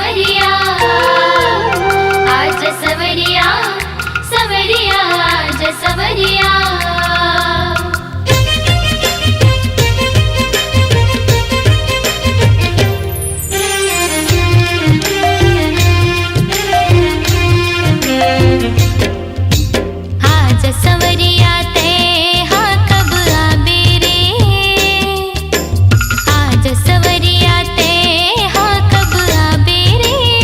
सवरिया आज सवरिया सवरिया आज सवरिया सवरिया ते हाँ कब आबे रे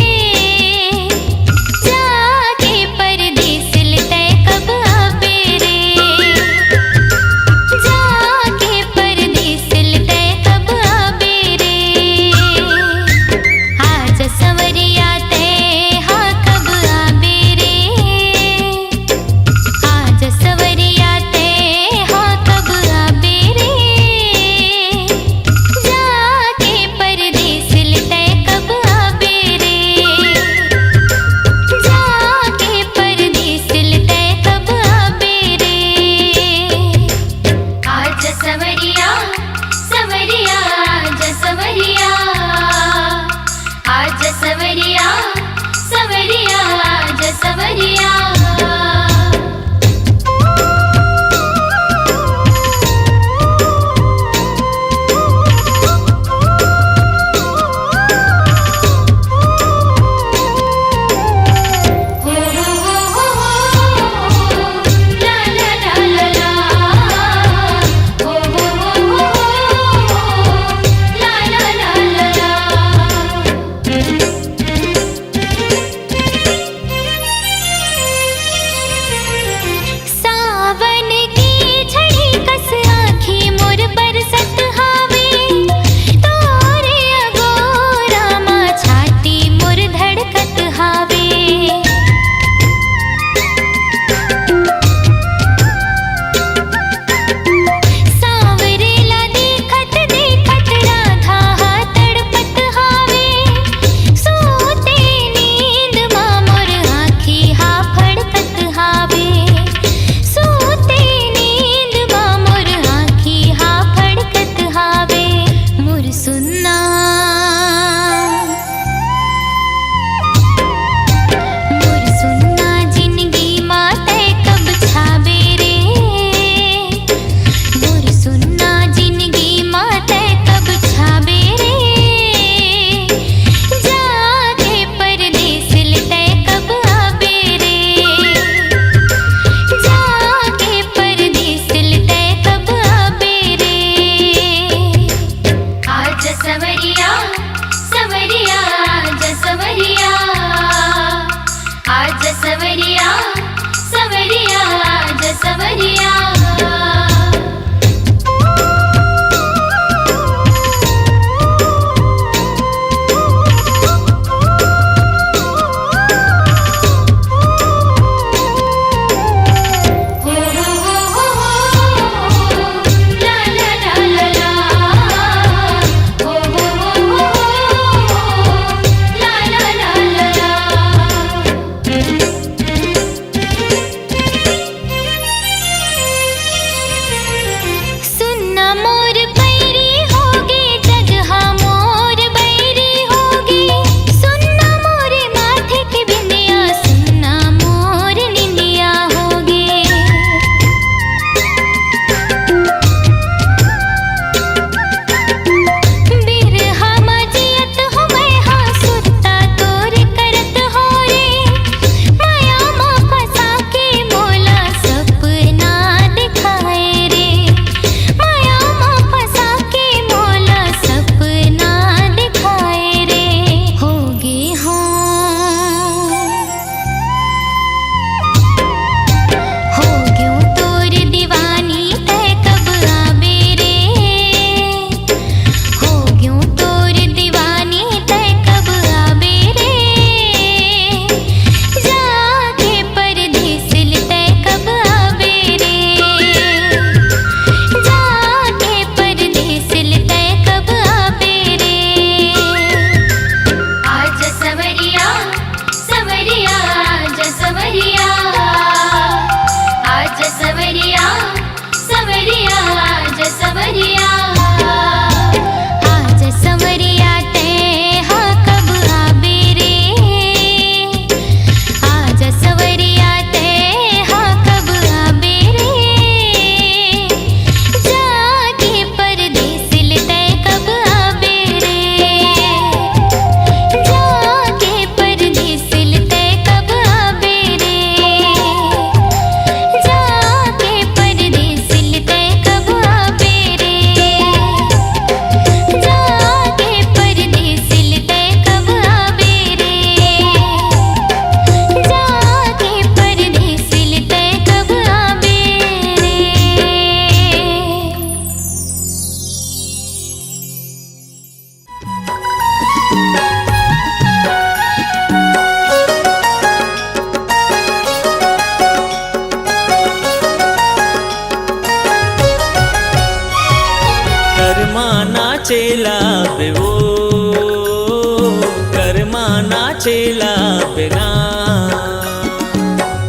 नाचेला बिना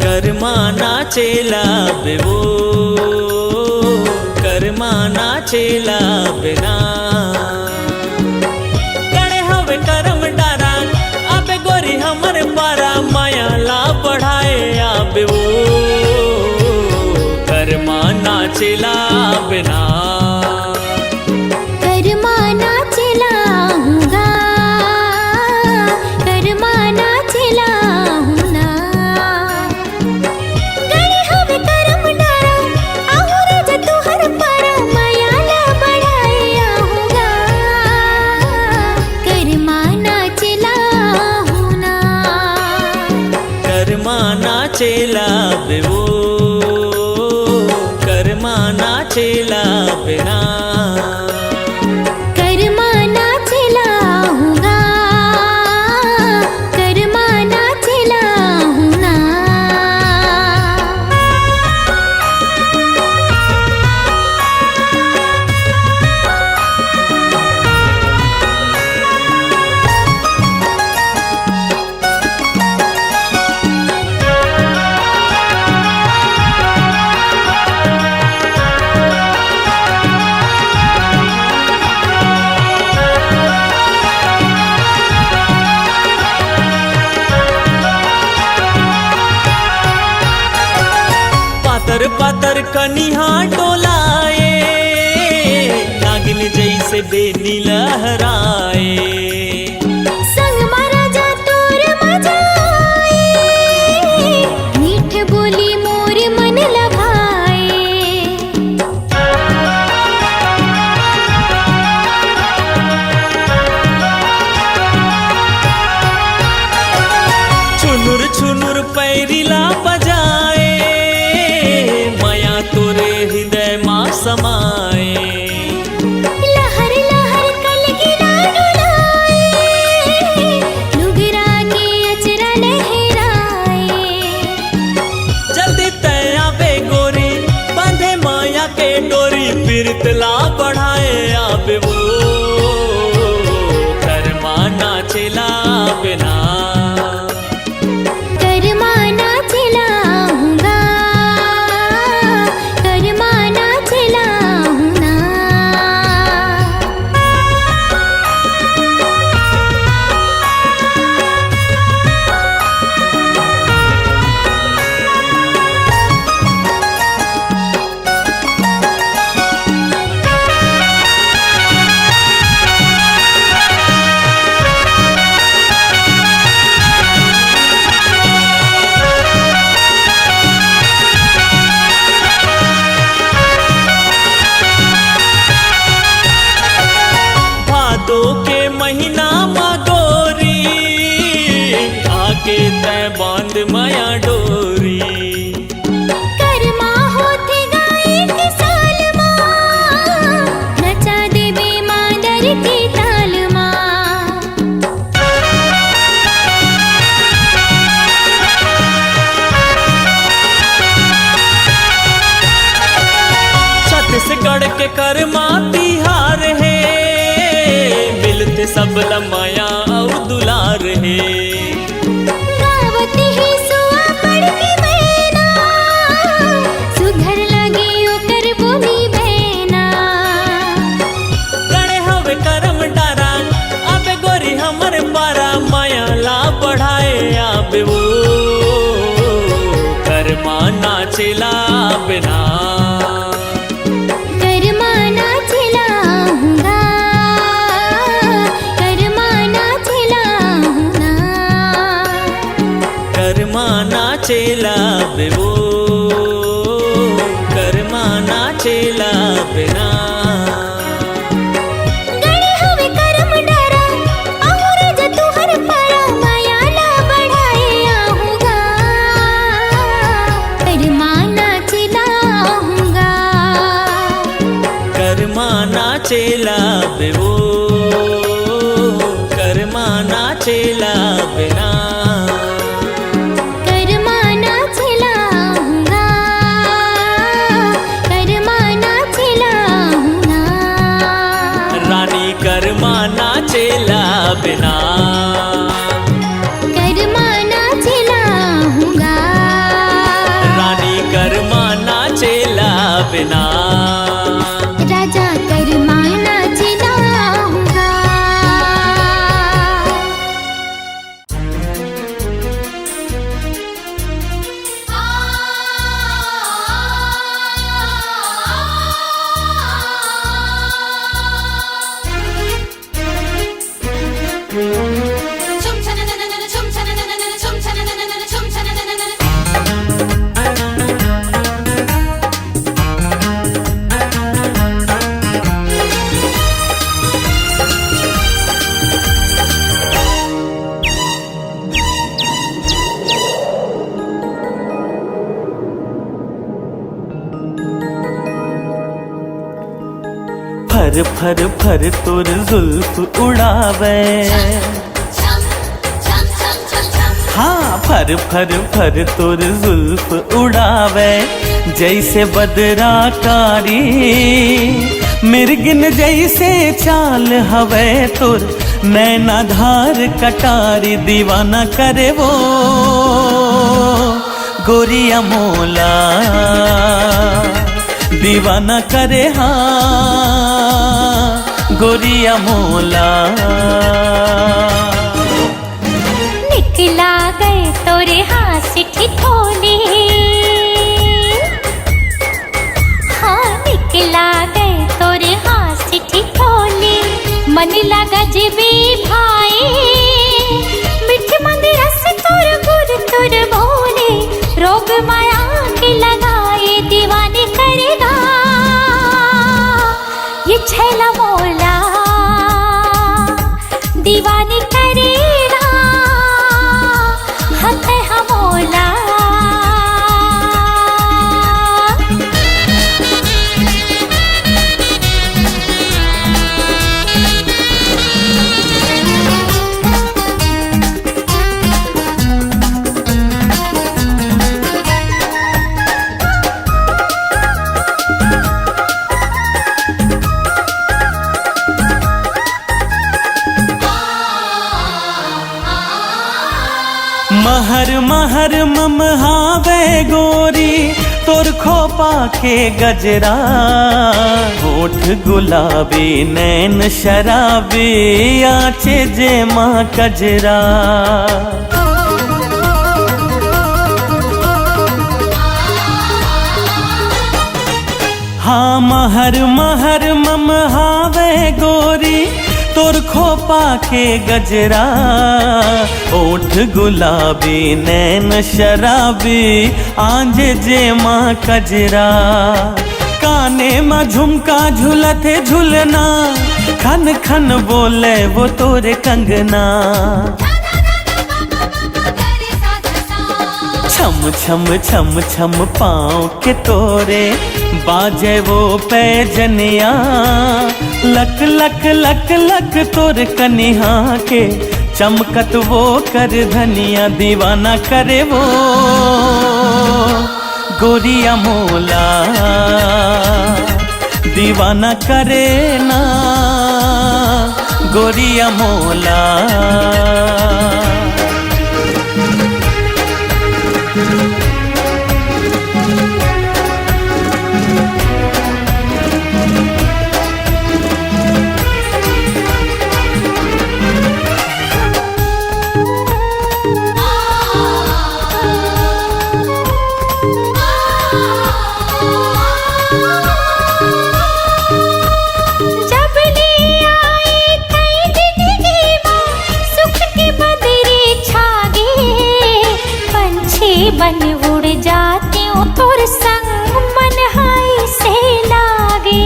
कर्मा नाचेला बेवो कर्मा नाचेला बिना गणे हवे करम डारा आबे गोरी हमर पारा माया ला बढ़ाए आबे वो कर्मा नाचेला बिना कर्मा नाचेला हूँगा कर्मा नाचेला हूँ ना गणे हवे करम डारा आहुरे ज तुहर पारा माया ला बढ़ाए आहूँगा कर्मा नाचेला हूँ ना कर्मा नाचेला बेवो कर्मा नाचेला बिना कर्मा नाचेला हूँगा कर्मा नाचेला हूँ ना पातर पातर कनिहा डोलाए नागिन जैसे बेनी लहराए संग मारा जा तोर मजाए मीठ बोली मोर मन लभाए छुनुर छुनुर पैरिला बजाए माया तोरे हृदय माँ समाए लहर लहर कलगिरा डुलाए लुगरा के अचरा लहराए जल्दी तया बे गोरी बांधे माया के डोरी पीरतला बढ़ाए आबे वो कर्मा नाचेला बिना कर्मा नाचेला हूँगा कर्मा नाचेला हूँ ना भादो के महीना मा गोरी आके तय बांध माया डोरी कर्मा होते गाए के साल माँ नचा देवे मादर के ताल माँ छत्तीसगढ़ के कर्मा तिहार है मिलते सब लमाया और दुलार है गावत ही सुआ पड़ के बहना सुघर लगे ओकर बोली बहना गणे हवे करम डारा आबे गोरी हमर पारा माया ला बढ़ाए आबे वो कर्मा नाचेला बिना कर्मा नाचेला हूँगा कर्मा नाचेला हूँ ना कर्मा नाचेला बेवो कर्मा नाचेला बिना गणे हवे करम डारा आहुरे ज तुहर पारा माया ला बढ़ाए आहूँगा कर्मा नाचेला हूँगा कर्मा नाचेला बेवो कर्मा नाचेला बिना कर्मा नाचेला हूँगा कर्मा नाचेला हूँ ना रानी कर्मा नाचेला बिना फर फर फर तोर जुल्फ उड़ावे, हाँ फर फर फर तोर जुल्फ उड़ावे, जैसे बदरा कारी मिर्गिन जैसे चाल हवे तोर नैना धार कटारी, दीवाना करे वो गोरिया मोला, दीवाना करे हाँ गोरिया मोला। निकला गए तोरे हाथ से ठिठोले, हाँ निकला गए तोरे हाथ से ठिठोले, मन लगा जबे भाई मिठ मंदिर से तोर गुर तोर बोले, रोग माया के लगाए दीवाने करेगा ये छैला मोला, दीवाने करेगा हथ हमोला। महर महर ममहावे गोरी तोर खोपा के गजरा, होठ गुलाबी नैन शराबी आँचे जे माँ कजरा, हाँ महर महर ममहावे गोरी तोर खोपा के गजरा, ओठ गुलाबी नैन शराबी आंजे जे माँ कजरा, काने में झुमका झुलते झुलना, खन खन बोले वो तोरे कंगना, छम छम छम छम पाँव के तोरे बाजे वो पैजनिया, लक लक लक लक तोर कनिहा के चमकत वो कर धनिया, दीवाना करे वो गोरिया मोला, दीवाना करे ना गोरिया मोला। बन उड़ जाती हूँ तोर संग मन हाय से लागे,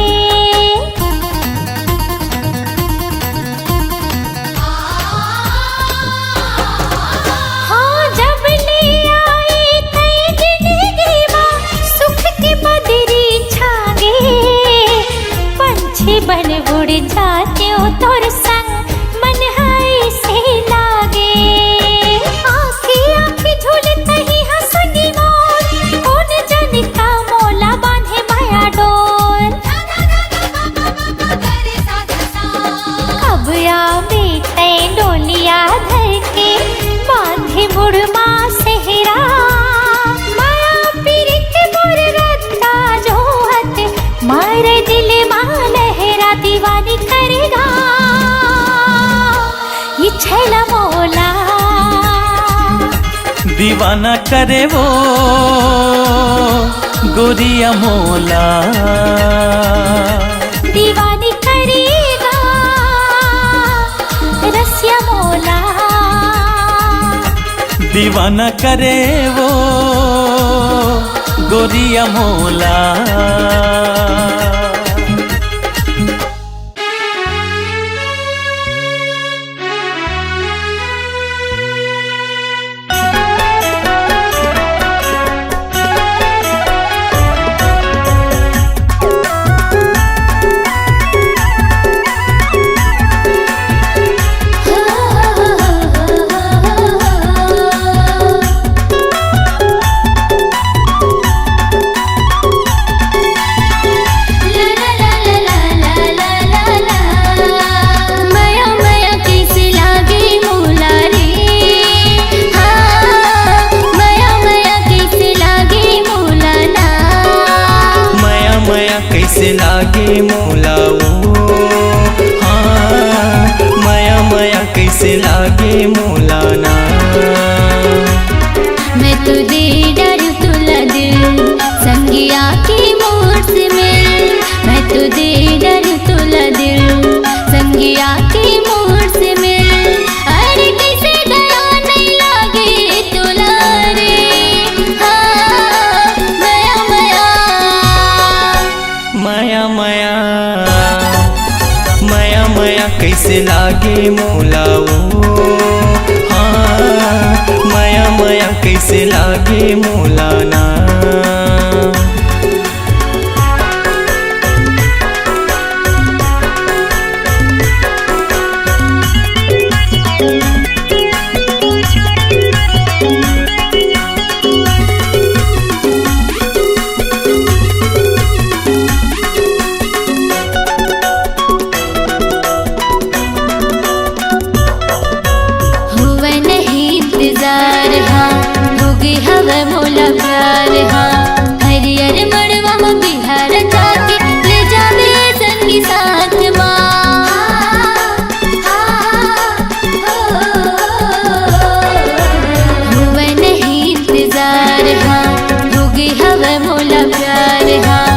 हाँ जब ले आए तई जिंदगी माँ सुख की बदरी छागे, पंछी बन उड़ जाती हूँ तोर संग मन हाय से लागे, आँखी आँखी झूलते ही डोलिया धर के बांधे बुढ़मा सेहरा, माया पीरित मोर रत्ता जो हत मारे दिल माँ लहरा, दीवानी करेगा ये छैला मोला, दीवाना करे वो गोरिया मोला, दीवानी करेगा रसिया मोला, दीवाना करे वो गोरिया मोला। मोलाना। मैं तो दे डर तुला दिल संगिया की मोर से मिल। मैं तो दे डर तुला दिल संगिया की मोर से मिल। अरे कैसे दया नहीं लागे तुला रे। हाँ मया मया माया माया माया माया कैसे लागे मोलाओ। हाँ माया माया कैसे लागे मोलाना। हुआ नहीं इंतजार हाँ होगी हवा मोला प्यार हाँ। हरियर मड़वा में बिहार जाके ले जावे संगी साथ माँ। हुआ नहीं इंतजार हाँ होगी हवा मोला प्यार हाँ।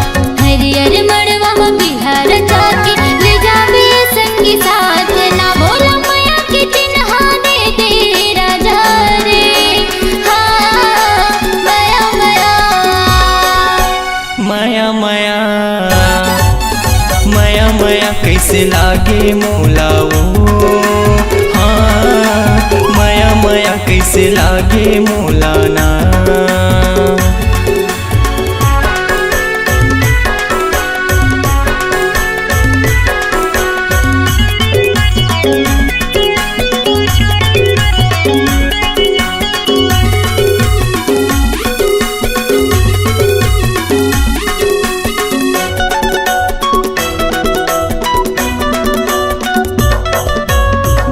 हरियर मड़वा में बिहार जाके ले जावे संगी साथ ना। बोला माया की चिन्हा दे तेरा जा रे। हाँ माया माया माया माया माया माया कैसे लागे मोलाओ। हाँ माया माया कैसे लागे मोलाना।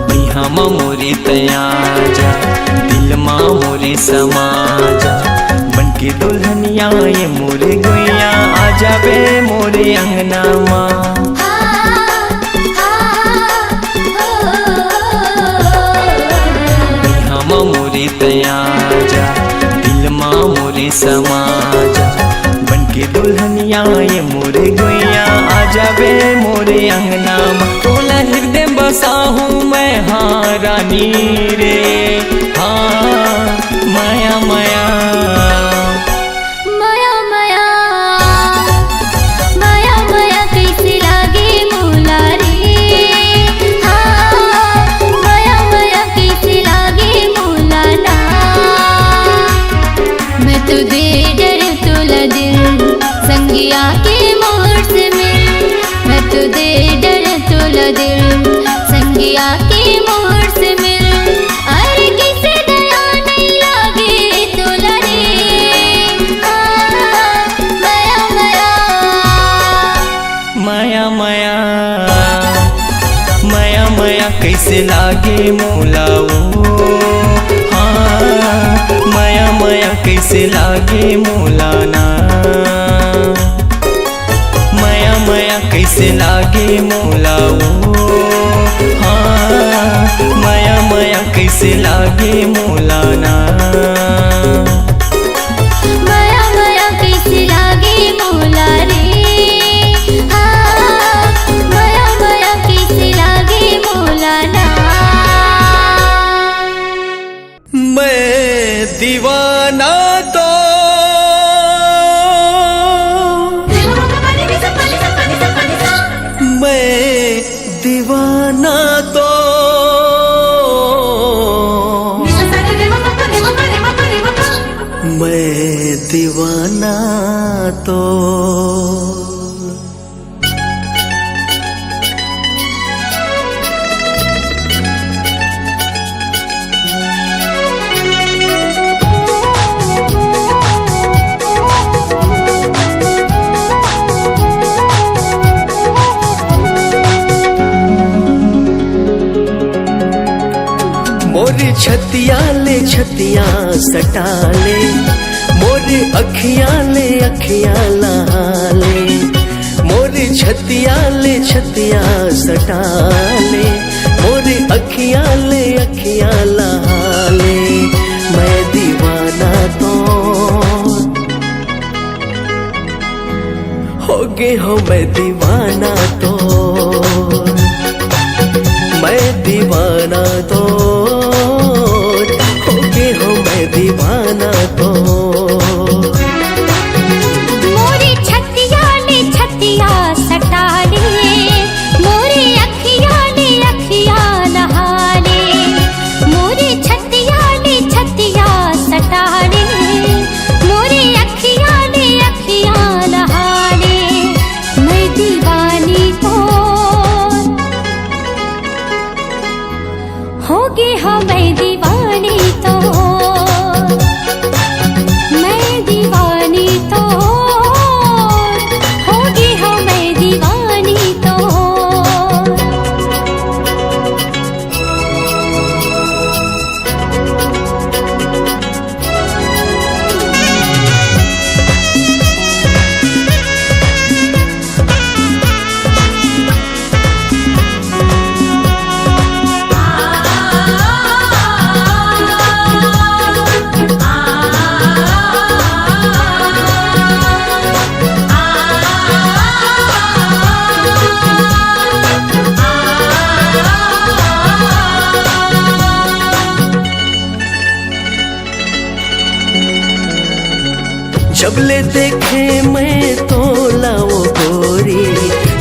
बिहामा मोरे तयाजा दिल माँ मोरे समाजा। बनके दुल्हनिया ये मोरे गुइया आ जावे मोरे अंगना माँ। बिहामा मोरे तयाजा दिल माँ मोरे समाजा। बनके दुल्हनिया ये मोरे गुइया आ जावे मोरे अंगना माँ। तोला हृदय बसा हूँ मैं हाँ रानी रे। हाँ माया माया माया माया माया माया कैसे लागे मोला रे। हाँ माया माया कैसे लागे मोला ना। मैं तो दे डर तुला दिल संगिया के मोर से मिल। मैं तो दे डर तुला दिल संगिया के मोर से मिल। अरे कैसे दया नहीं लागे तुला रे। हाँ माया माया माया माया माया माया कैसे लागे मोलाओ। हाँ माया माया कैसे लागे मोलाना। माया माया कैसे लागे मोलाओ। हाँ माया माया कैसे लागे मोलाना। माया माया कैसे लागे मोला रे। हाँ माया माया कैसे लागे मोला ना। मैं दीवाना तो मैं दीवाना तो मैं दीवाना तो मोरी छतिया सटा ले। मोरी अखियां लहा ले। मोरी छतिया सटा ले। मोरी अखियां दुनिया लहाले मैं दीवाना तो हो गए हो मैं दीवाना तो मैं दीवाना तो हो गए हो मैं दीवाना तो मोरी छतिया ले छतिया सटा ले मोरी अखिया ले अखिया नहा ले मोरी छतिया ले छतिया सटा ले मोरी अखिया ले अखिया नहा ले मैं दीवानी तो होगी हो मैं दीवानी तो मैं दीवानी तो होगी हो मैं दीवानी तो जबले देखे मैं तो लाओ गोरी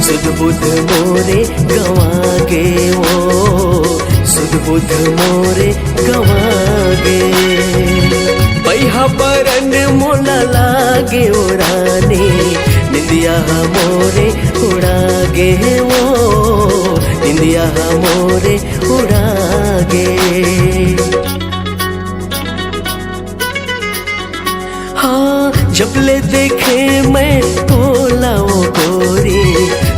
सुध बुध मोरे गवा गे वो सुध बुध मोरे गवा गे पैहा बरन मोला लागे उड़ाने निंदिया मोरे उड़ा गे वो निंदिया मोरे उड़ा गे जबले देखे मैं तो लाओ गोरी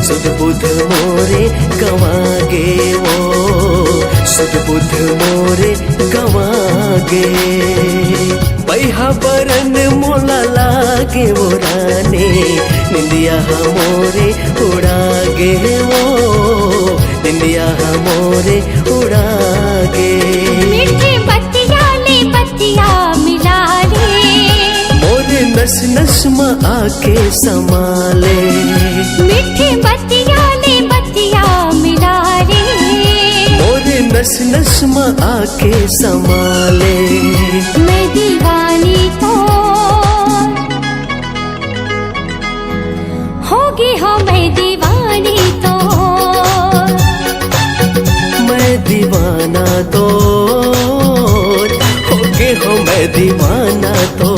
सुध बुध मोरे गवा गे वो सुध बुध मोरे गवा गे पैहा बरन मोला लागे वो राने निंदिया मोरे उड़ा गे वो निंदिया मोरे उड़ा गे मीठी बत्तियां ले बत्तियां मिला ले नस नस में आके समाले मीठी बत्तियां ले बत्तियां मिला रे मोरे नस नस में आके समाले मैं दीवानी तो होगी हो मैं दीवानी तो मैं दीवाना तो होगे हो मैं दीवाना तो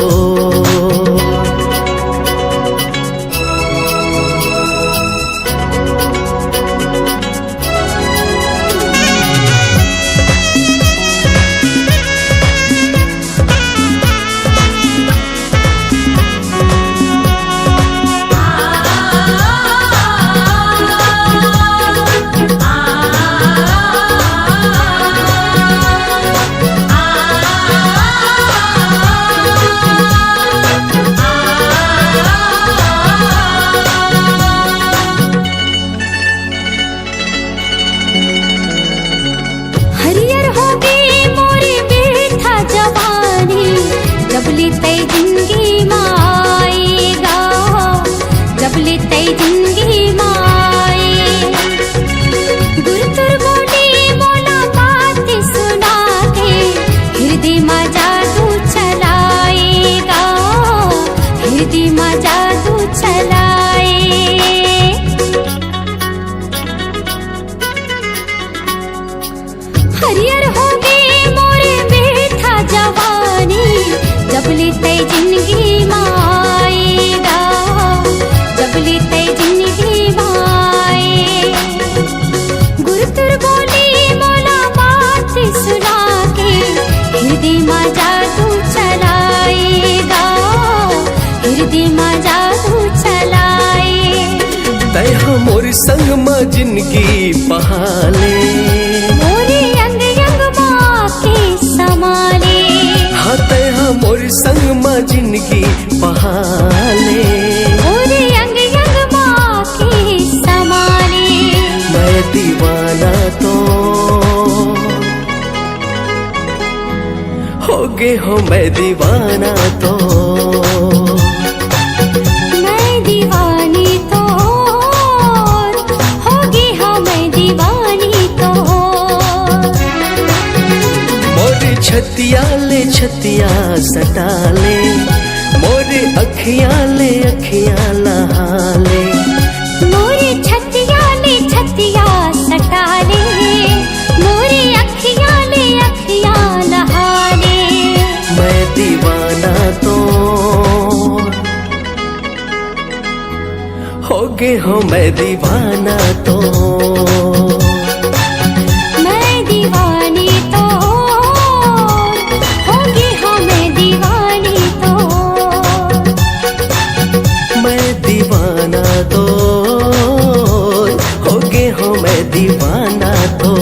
जबले तय जिंदगी माएगा जबले तय जिंदगी माए गुरुतुर बोले मोला बात सुना के हृदय में जादू चलाएगा हृदय में जादू चलाए हरियर हो गए मोरे बेथा जवानी जबले तय जिंदगी माएगा जबले तय जिंदगी माए गुरुतुर बोले मोला बात सुना के हृदय में जादू चलाएगा हृदय में जादू चलाए तय मोर संग में जिंदगी बहाले मोरे अंग अंग माँ के समाले हाँ तय मोर संग में जिंदगी बहाले मोरे अंग अंग माँ के समाले मैं दीवाना तो होगे हो मैं दीवाना तो मैं दीवानी तो होगी हाँ मैं दीवानी तो मोरे छतिया ले छतिया सटा ले मोरे अखियां ले अखियां लहा ले मोरे छतिया ले छतिया सटा ले मोरे अखियां ले अखियां लहा ले मैं दीवाना तो होगे हो मैं दीवाना तो मैं दीवानी तो होगी हाँ मैं दीवानी तो मैं दीवाना तो होगे हो मैं दीवाना तो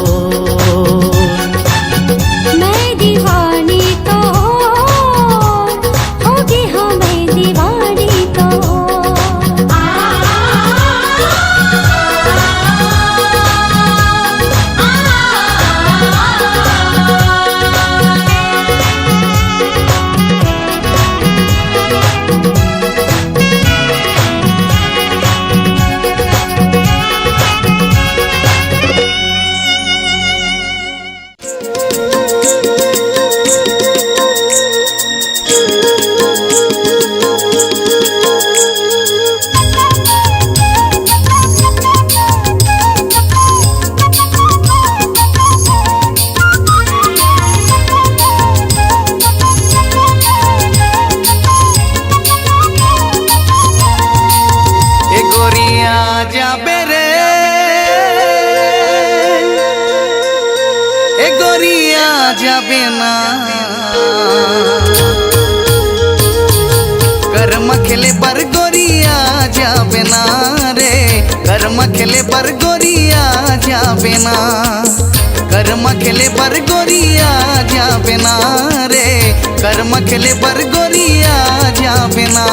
मैं दीवानी तो होगी हाँ मैं दीवानी तो যাবে না कर्म खेले पर गोरिया जाबे ना रे कर्म खेले पर गोरिया जाबे ना कर्म खेले पर गोरिया जाबे ना रे कर्म खेले पर गोरिया जाबे ना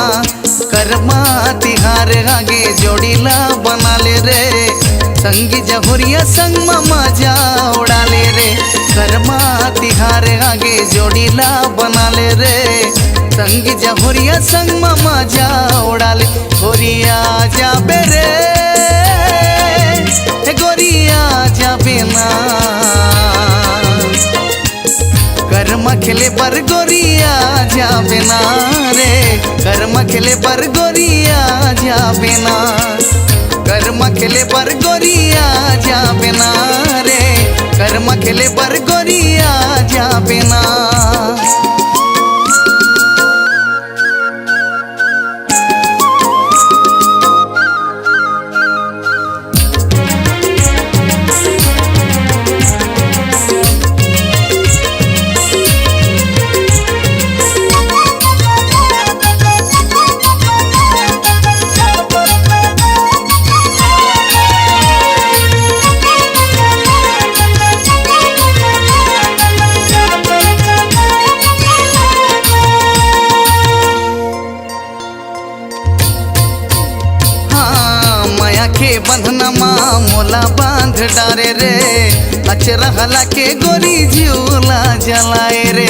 कर्मा तिहार आगे जोड़ीला बना ले रे संगी जहुरिया संग मामा जा उड़ा ले रे कर्मा तिहार आगे जोड़ीला बना ले रे संगी जहुरिया संग मामा जा उड़ा ले गोरिया जाबे रे गोरिया जाबे ना कर्म खेले पर गोरिया जाबे ना रे कर्म खेले पर गोरिया जाबे ना कर्म खेले पर गोरिया जाबे ना रे कर्म खेले पर गोरिया जाबे ना बंधनमा मोला बांध डारे रे अचरा हला के गोरी झूला जलाए रे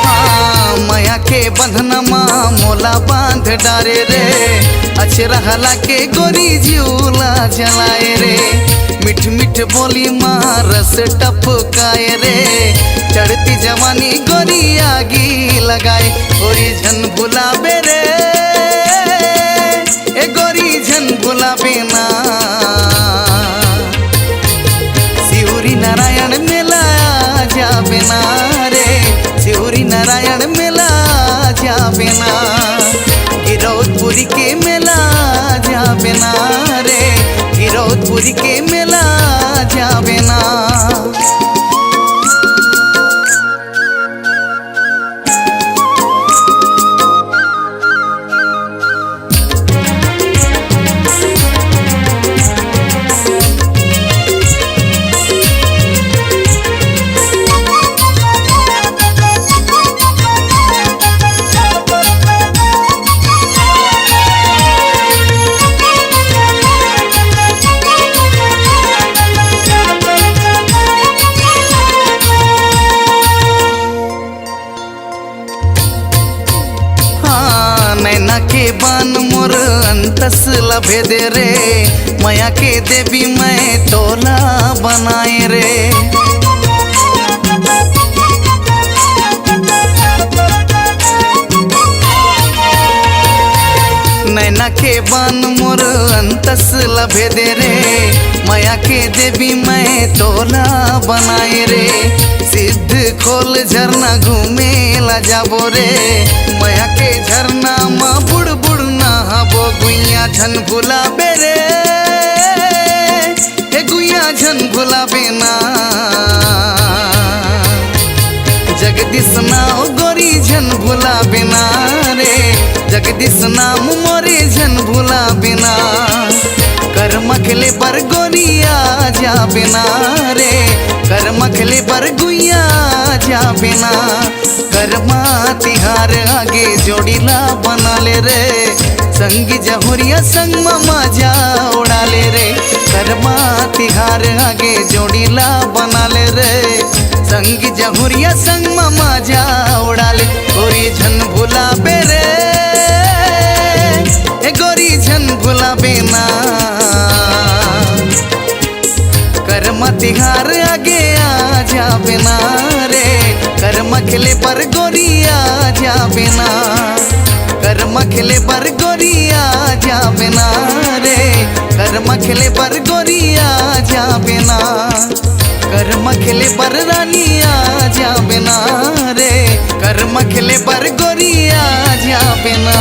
हाँ माया के बंधनमा मोला बांध डारे रे अचरा हला के गोरी झूला जलाए रे मिठ मिठ बोली मारस टपकाए रे चढ़ती जवानी गोरी आगी लगाए गोरी झन बुलाबे रे ए गोरी झन बुलाबे ना शिवरी नारायण मेला जाबे ना रे शिवरी नारायण मेला जाबे ना गिरौदपुरी के मेला जाबे ना रे गिरौदपुरी के मेला जाबे ना लभे दे रे माया के देवी मैं तोला बनाए रे। नैना के बान मोर अंतस लभे दे रे माया के देवी मैं तोला बनाए रे। सिद्ध खोल झरना घूमे ला जाबो रे माया के झरना माँ बुड़ बुड़ नहाबो। गुइया झन भुलाबे रे हे गुइया झन भुलाबे ना। जगदीश नाम गोरी झन भुलाबे ना रे जगदीश नाम मोरे झन भुलाबे ना। कर मखले पर गोरिया जा बिना रे कर मखले पर गुइया जा बिना। करमा तिहार आगे जोड़ीला बना ले रे संगी जहुरिया संग मामा जा उड़ा ले रे। करमा तिहार आगे जोड़ीला बना ले रे संगी जहुरिया संग मामा जा उड़ा ले। गोरी झन भुलाबे रे ए गोरी झन भुलाबे ना। कर तिहार आगे आ जा बिना रे कर मखले पर गोरिया जा बिना। कर मखले पर गोरिया जा बिना रे कर मखले पर गोरिया जा बिना। कर मखले पर रानिया जा बिना रे कर मखले पर गोरिया जा बिना।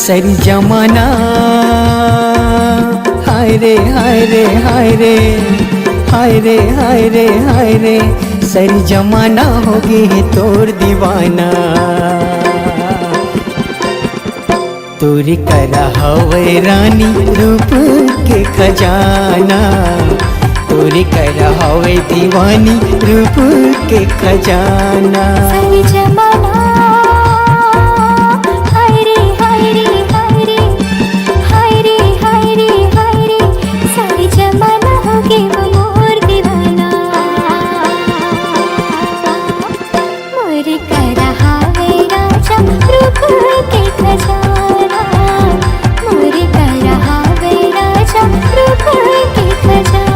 सरी जमाना हाय रे हाय रे हाय रे हाय रे हाय रे हाय रे। सरी जमाना हो गई है तोर दीवाना। तोरी करा हवे रानी रूप के खजाना। तोरी करा हवे दीवानी रूप के खजाना। सही जमाना हाय रे हाय रे हाय रे हाय रे हाय रे हाय रे। सही जमाना हो गए वो मोर दीवाना। मोर करा हावे राजा रूप के खजाना। मोर करा हावे राजा रूप के खजाना।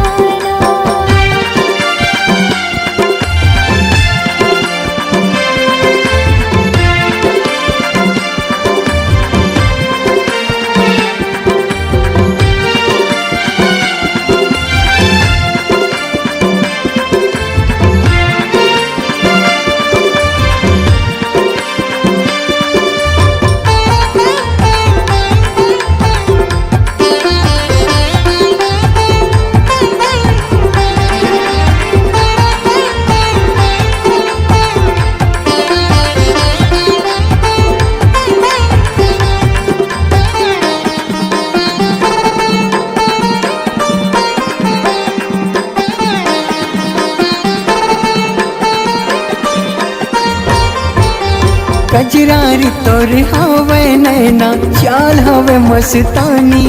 कजरारी तोर हवे नैना चाल हवे मस्तानी।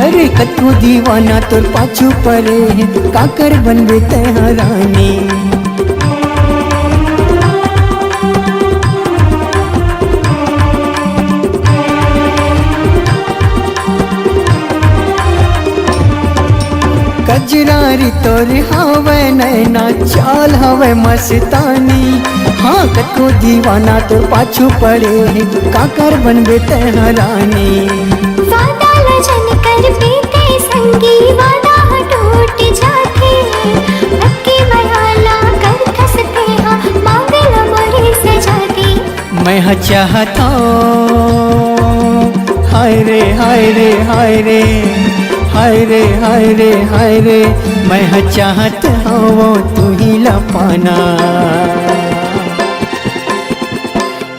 अरे कतू दीवाना तोर पाछू परे है काकर बनबे तेहरानी। कजरारी तोर हवे नैना चाल हवे मस्तानी। हाँ कतो दीवाना तो पाछू पड़े है काकर बनबे तेहरानी। वादा लजन कर बीते संगी वादा टूट जाते। अक्की बयाला कर खसते हाँ मांगला मोरे से जाती। मैं चाहता हाय रे हाय रे हाय रे हाय रे हाय रे हाय रे मैं चाहत हूँ तू ही ला पाना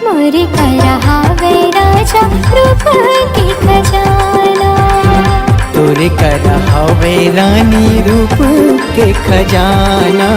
मोरे करा वे राजा रूप के खजाना तोरे करा हवे रानी रूप के खजाना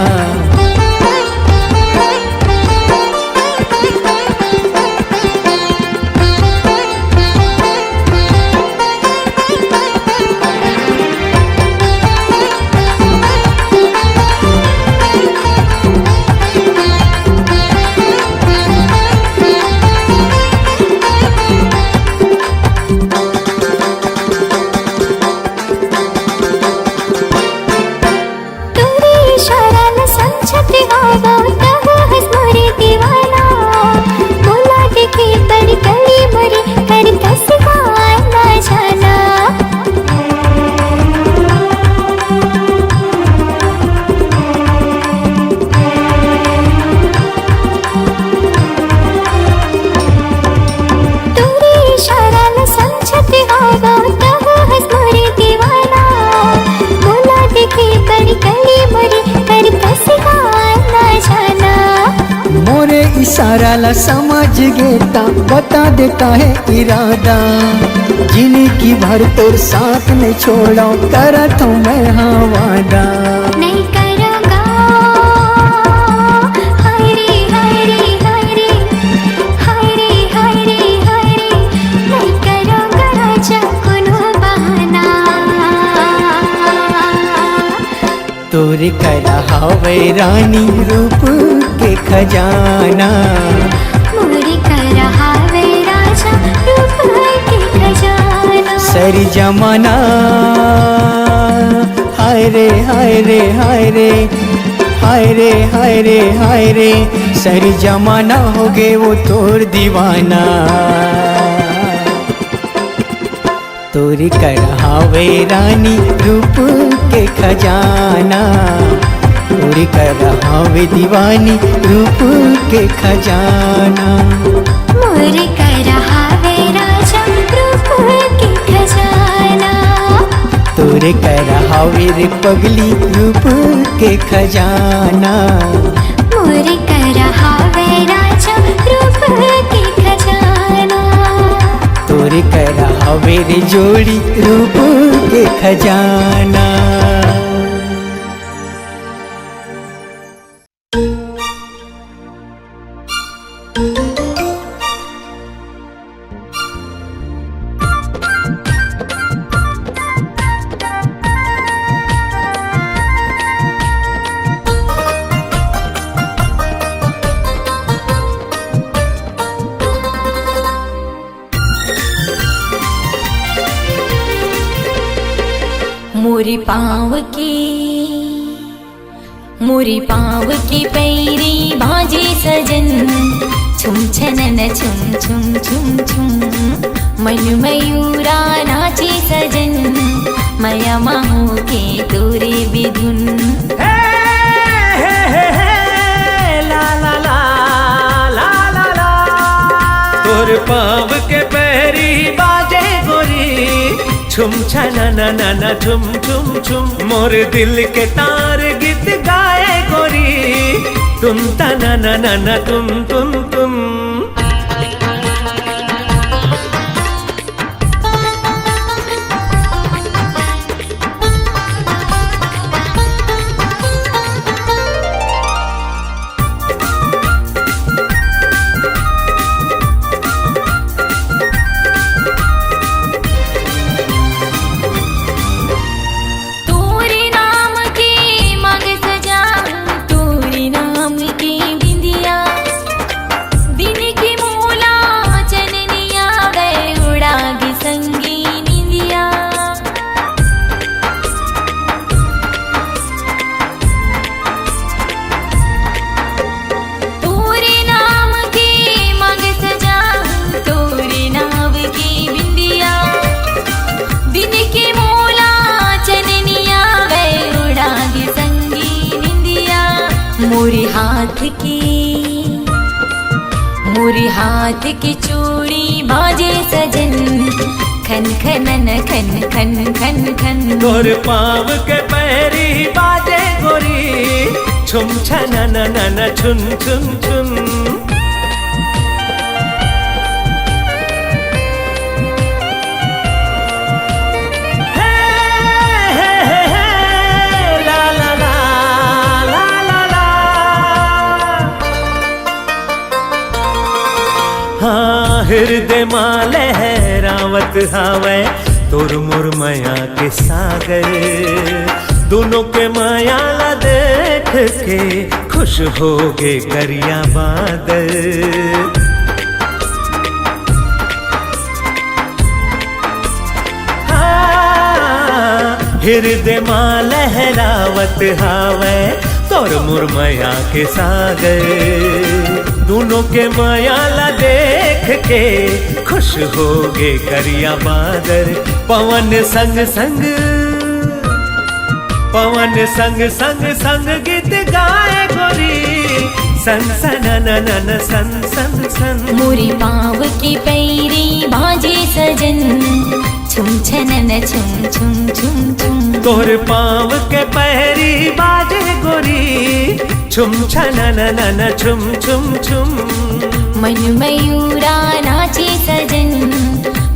इशारा ला समझ गेता बता देता है इरादा जिंदगी भर तोर साथ नहीं छोड़ा करत हूँ मैं हाँ वादा नहीं करूँगा हाय रे हाय रे हाय रे हाय रे हाय रे हाय रे नहीं करूँगा राजा कोनो बहाना तोरे करा हवे रानी रूप के खजाना मोरे करा हवे राजा रूप के खजाना सरी जमाना हाय रे हाय रे हाय रे हाय रे हाय रे हाय रे सरी जमाना हो गे वो तोर दीवाना तोरी करा हवे रानी रूप के खजाना तोरी करा हवे दीवानी रूप के खजाना मोरे करा हवे राजा रूप के खजाना तोरे करा हवे रे पगली रूप के खजाना मोरे करा हवे राजा रूप के खजाना तोरे करा हवे रे जोड़ी रूप के खजाना मोरी पाँव की पैरी बाजे सजन छुम छनन छुम छुम छुम छुम मन मयूरा नाचे सजन मया माहू के तोरे बिधुन ला ला ला ला ला ला तोर पाँव के पैरी बाजे गोरी छुम छना ना छुम छुम छुम मोर दिल के तार गीत गाए गोरी तुम तना ना तुम तुम तुम मोरी हाथ की चूड़ी बाजे सजन खन खनन खन खन खन खन। तोर पाँव के पैरी बाजे गोरी छुम छनन नन छुन छुन छुन। हे, हे, हे, हे, ला, ला, ला, ला, ला, ला। हाँ हृदय माँ लहरावत हावे तोर मोर माया के सागर। दोनों के माया ला देख के खुश हो गे करिया बादल। हाँ, हृदय माँ लहरावत हावे तोर मोर माया के सागर। दोनों के माया ला देख के खुश हो गे करिया बादर। पवन संग संग पवन संग संग संग गीत गाए गोरी सन सन नन सन सन सन। मोरी पाँव की पैरी बाजे सजन छुम छनन छुम छुम छुम छुम। तोर पाँव के पैरी बाजे गोरी छुम छनन नन छुम छुम छुम। मन मयूरा नाचे सजन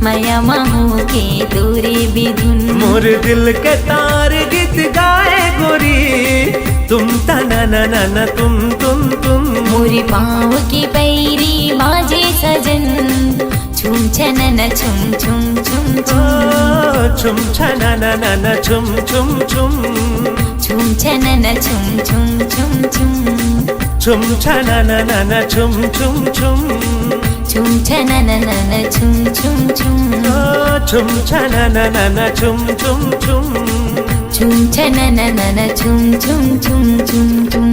माया माहो के तोरे बिधुन। मोर दिल के तार गीत गाए गोरी तुम तना नन तुम तुम तुम। मोरे पाँव की पैरी बाजे सजन छुम छनन छुम छुम छुम छुम। छुम छनन नन छुम छुम छुम। छुम छनन छुम छुम छुम छुम। छुम छनन नन छुम छुम छुम। छुम छनन नन छुम छुम छुम। छुम छनन नन छुम छुम छुम। छुम छनन नन छुम छुम छुम छुम छुम।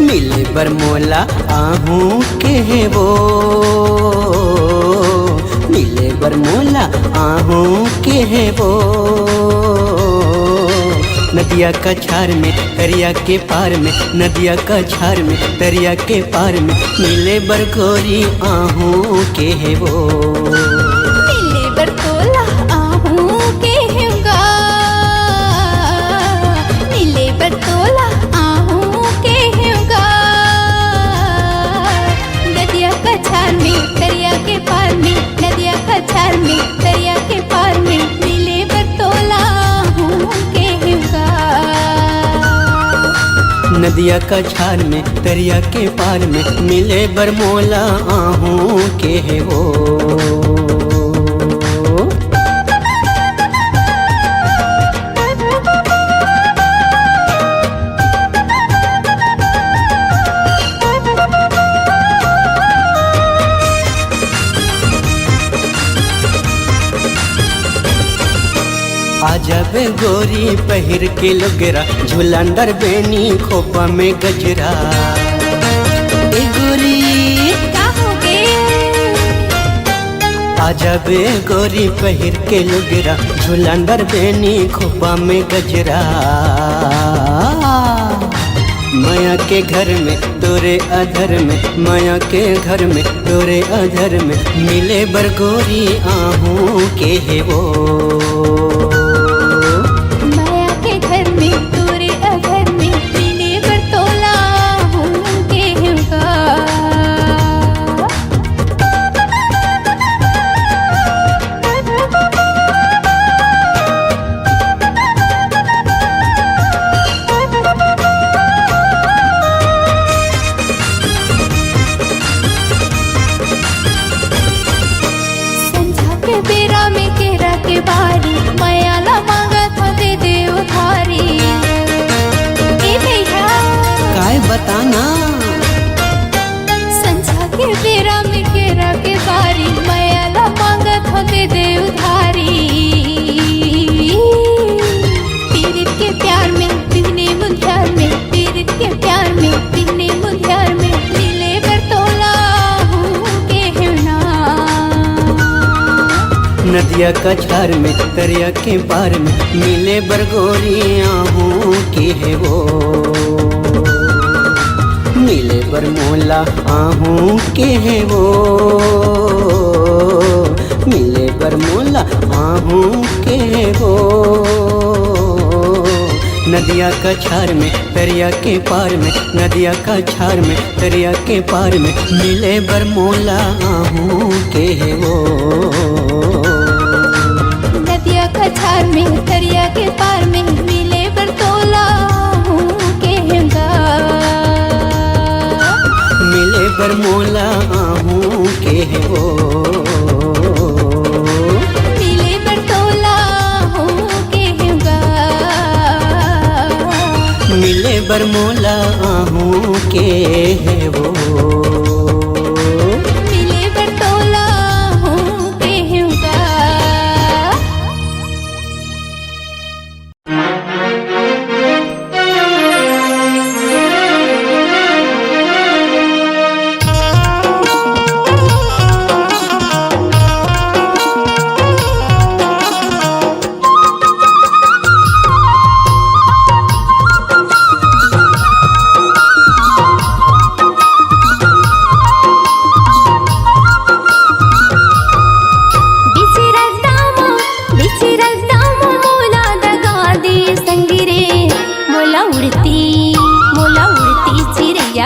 मिले बरमोला आहूं के वो। मिले बरमोला आहूं के वो। नदिया का छार में दरिया के पार में। नदिया का छार में दरिया के पार में। मिले बरगोरी आहूं के वो। मिले बरतोला आहूं के होगा। मिले बरतोला आहूं के होगा। नदिया का छार में दरिया के पार में। नदिया का छार में दरिया के पार में। मिले बरतोला आहूं के होगा। नदिया का छार में दरिया के पार में। मिले बरमोला आहूं के वो। आजब गोरी पहिर के लुगरा झुलंदर बेनी खोपा में गजरा। ए गोरी का हो गे। आजब गोरी पहिर के लुगरा झुलंदर बेनी खोपा में गजरा। माया के घर में तोरे अधर में। माया के घर में तोरे अधर में। मिले बरगोरी आहूं के वो। माया के घर में तोरे अघर में। मिले बरतोला आहूं के होगा। संझा के बेरा में केरा के बार नदिया का छार में दरिया के पार में मिले बरगोरिया हूँ की है वो, मिले बरमोला आहूँ के है वो, मिले बरमोला आहूँ के है वो। नदिया का छार में दरिया के पार में, नदिया का छार में दरिया के पार में मिले बरमोला आहूँ के है वो। नदिया का छार में दरिया के पार में मिले बरतोला आहूँ के हेगा, मिले बरमोला आहूँ के है वो, मिले बरतोला आहूँ के हेगा, मिले बरमोला आहूँ के है वो, मिले बरतोला आहूँ के हेगा।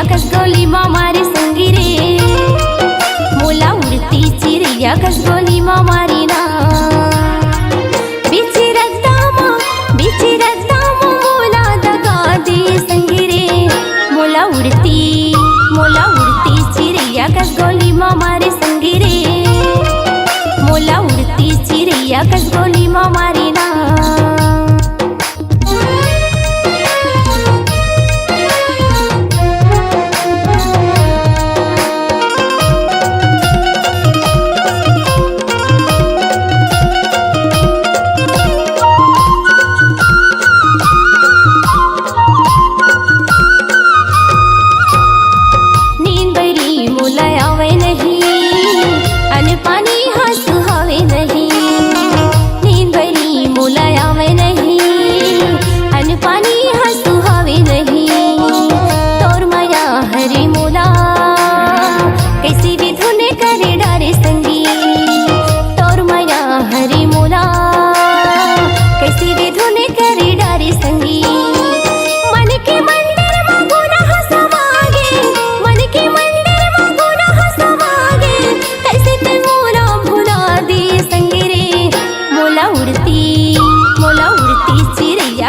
कसगोली मामारी संगी रे, मोला उड़ती चिड़िया कसगोली मामारी ना। बिची रद्दामा मोला दगा दी संगी रे, मोला उड़ती चिड़िया कसगोली मामारी संगी रे, मोला उड़ती चिड़िया कसगोली मामारी ना।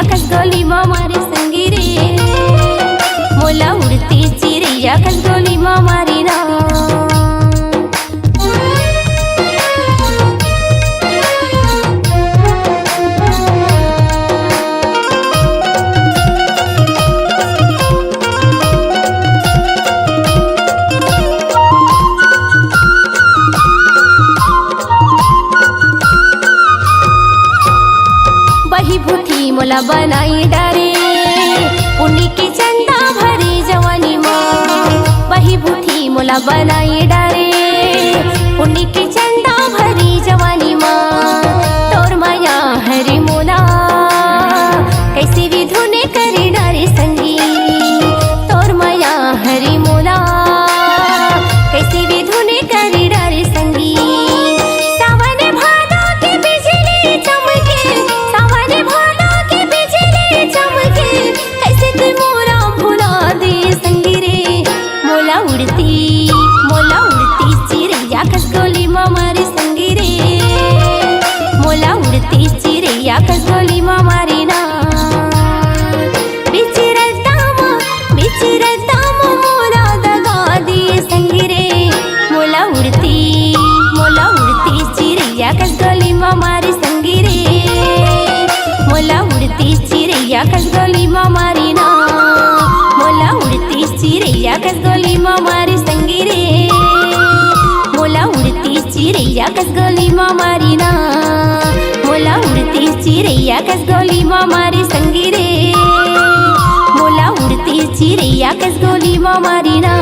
कसगोली मामारी संगी रे, मोला उड़ती चिड़िया कसगोली मामारी ना। बही भूखी मोला बनाई डारे, पुण्य की चंदा भरी जवानी माँ। बही भूखी मोला बनाई डारे, पुण्य की चंदा भरी जवानी माँ। तोर माया हरी मोला कैसे भी धुने करे डारे संगी, तोर माया हरी मोला कैसे भी धुने करे डारे संगी। चिड़िया कसगोली मामारी संगी रे, मोला उड़ती चिड़िया कसगोली मामारी ना। बिची रद्दामा मोला दगा दी संगी रे, मोला उड़ती चिड़िया कसगोली मामारी संगी रे, मोला उड़ती चिड़िया कसगोली मामारी ना। मोला उड़ती चिड़िया कसगोली मामारी संगी रे, मोला उड़ती चिड़िया कसगोली मामारी ना। मोला उड़ती चिड़िया कसगोली मामारी संगी रे, मोला उड़ती चिड़िया कसगोली मामारी ना।